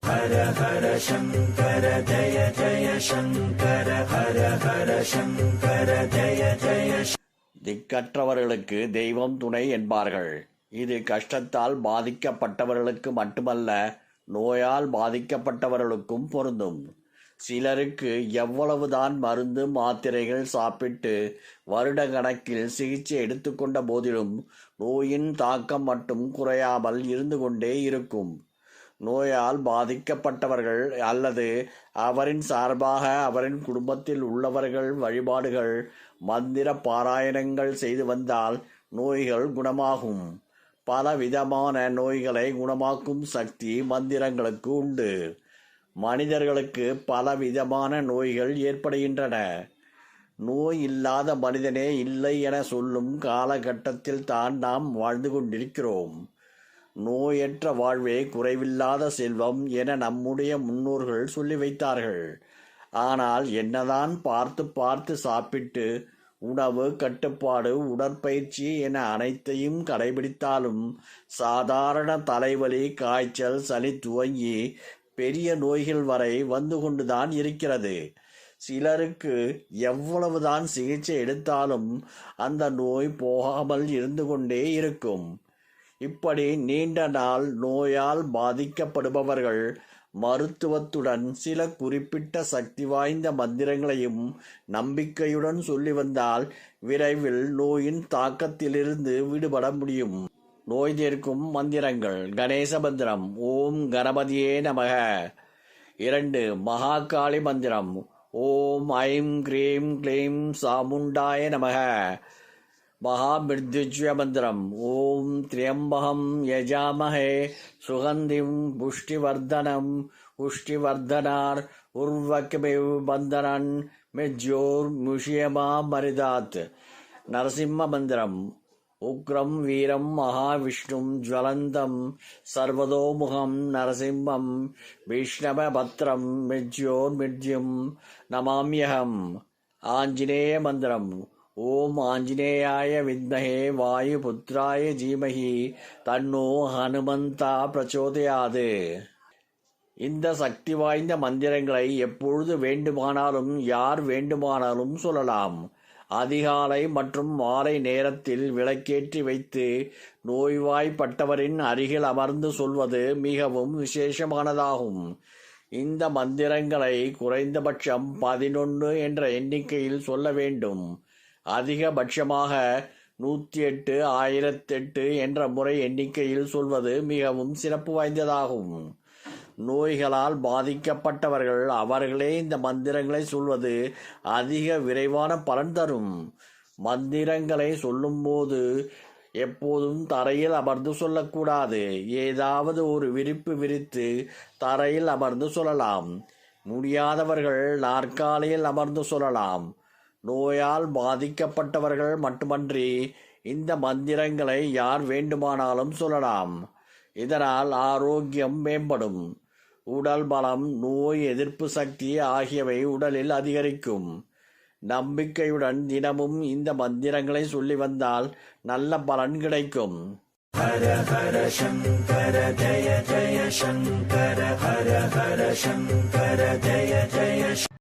ஹர ஹர சங்கர ஜய ஜய சங்கர ஹர ஹர சங்கர ஜய ஜய. திக்கற்றவர்களுக்கு தெய்வம் துணை என்பார்கள். இது கஷ்டத்தால் பாதிக்கப்பட்டவர்களுக்கு மட்டுமல்ல, நோயால் பாதிக்கப்பட்டவர்களுக்கும் பொருந்தும். சிலருக்கு எவ்வளவுதான் மருந்து மாத்திரைகள் சாப்பிட்டு வருட கணக்கில் சிகிச்சை எடுத்துக்கொண்ட போதிலும் நோயின் தாக்கம் மட்டும் குறையாமல் இருந்து கொண்டே இருக்கும். நோயால் பாதிக்கப்பட்டவர்கள் அல்லது அவரின் சார்பாக அவரின் குடும்பத்தில் உள்ளவர்கள் வழிபாடுகள், மந்திர பாராயணங்கள் செய்து வந்தால் நோய்கள் குணமாகும். பல விதமான நோய்களை குணமாக்கும் சக்தி மந்திரங்களுக்கு உண்டு. மனிதர்களுக்கு பல விதமான நோய்கள் ஏற்படுகின்றன. நோய் இல்லாத மனிதனே இல்லை என சொல்லும் காலகட்டத்தில் தான் நாம் வாழ்ந்து கொண்டிருக்கிறோம். நோயற்ற வாழ்வே குறைவில்லாத செல்வம் என நம்முடைய முன்னோர்கள் சொல்லி வைத்தார்கள். ஆனால் என்னதான் பார்த்து பார்த்து சாப்பிட்டு உணவு கட்டுப்பாடு, உடற்பயிற்சி என அனைத்தையும் கடைபிடித்தாலும் சாதாரண தலைவலி, காய்ச்சல், சளி துவங்கி பெரிய நோய்கள் வரை வந்து கொண்டுதான் இருக்கிறது. சிலருக்கு எவ்வளவுதான் சிகிச்சை எடுத்தாலும் அந்த நோய் போகாமல் இருந்து கொண்டே இருக்கும். இப்படி நீண்ட நாள் நோயால் பாதிக்கப்படுபவர்கள் மருத்துவத்துடன் சில குறிப்பிட்ட சக்தி வாய்ந்த மந்திரங்களையும் நம்பிக்கையுடன் சொல்லி வந்தால் விரைவில் நோயின் தாக்கத்திலிருந்து விடுபட முடியும். நோய் தீர்க்கும் மந்திரங்கள். கணேச மந்திரம். ஓம் கணபதியே நமக. 2. மகாகாளி மந்திரம். ஓம் ஐம் க்ரீம் க்ளீம் சாமுண்டாய நமக. மகாமிருத்யுஜ்ய மந்திரம். ஓம் திரியம்பகம் யஜாமஹே சுகந்திம் புஷ்டிவர்தனம் புஷ்டிவர்தனார் உர்வக்மிவ் பந்தனன் மிஜ்யோர் முஷியமா மரிதாத். நரசிம்ம மந்திரம். உக்ரம் வீரம் மகாவிஷ்ணும் ஜ்வலந்தம் சர்வதோமுகம் நரசிம்மம் விஷ்ணவ பத்ரம் மிஜ்யோர் மிர்ஜ்யும் நமாம்யகம். ஆஞ்சநேய மந்திரம். ஓம் ஆஞ்சநேயாய வித்மஹே வாயுபுத்ராய ஜீமஹி தன்னோ ஹனுமந்தா பிரச்சோதயாது. இந்த சக்தி வாய்ந்த மந்திரங்களை எப்பொழுது வேண்டுமானாலும் யார் வேண்டுமானாலும் சொல்லலாம். அதிகாலை மற்றும் மாலை நேரத்தில் விளக்கேற்றி வைத்து நோய்வாய்ப்பட்டவரின் அருகில் அமர்ந்து சொல்வது மிகவும் விசேஷமானதாகும். இந்த மந்திரங்களை குறைந்தபட்சம் 11 என்ற எண்ணிக்கையில் சொல்ல வேண்டும். அதிகபட்சமாக 108, 1008 என்ற முறை எண்ணிக்கையில் சொல்வது மிகவும் சிறப்பு வாய்ந்ததாகும். நோய்களால் பாதிக்கப்பட்டவர்கள் அவர்களே இந்த மந்திரங்களை சொல்வது அதிக விரைவான பலன் தரும். மந்திரங்களை சொல்லும்போது எப்போதும் தரையில் அமர்ந்து சொல்லக்கூடாது. ஏதாவது ஒரு விரிப்பு விரித்து தரையில் அமர்ந்து சொல்லலாம். முடியாதவர்கள் நாற்காலியில் அமர்ந்து சொல்லலாம். நோயால் பாதிக்கப்பட்டவர்கள் மட்டுமன்றி இந்த மந்திரங்களை யார் வேண்டுமானாலும் சொல்லலாம். இதனால் ஆரோக்கியம் மேம்படும். உடல் பலம், நோய் எதிர்ப்பு சக்தி ஆகியவை உடலில் அதிகரிக்கும். நம்பிக்கையுடன் தினமும் இந்த மந்திரங்களை சொல்லி வந்தால் நல்ல பலன் கிடைக்கும். ஹர ஹர சங்கர ஜய ஜய சங்கர ஹர ஹர சங்கர ஜய ஜய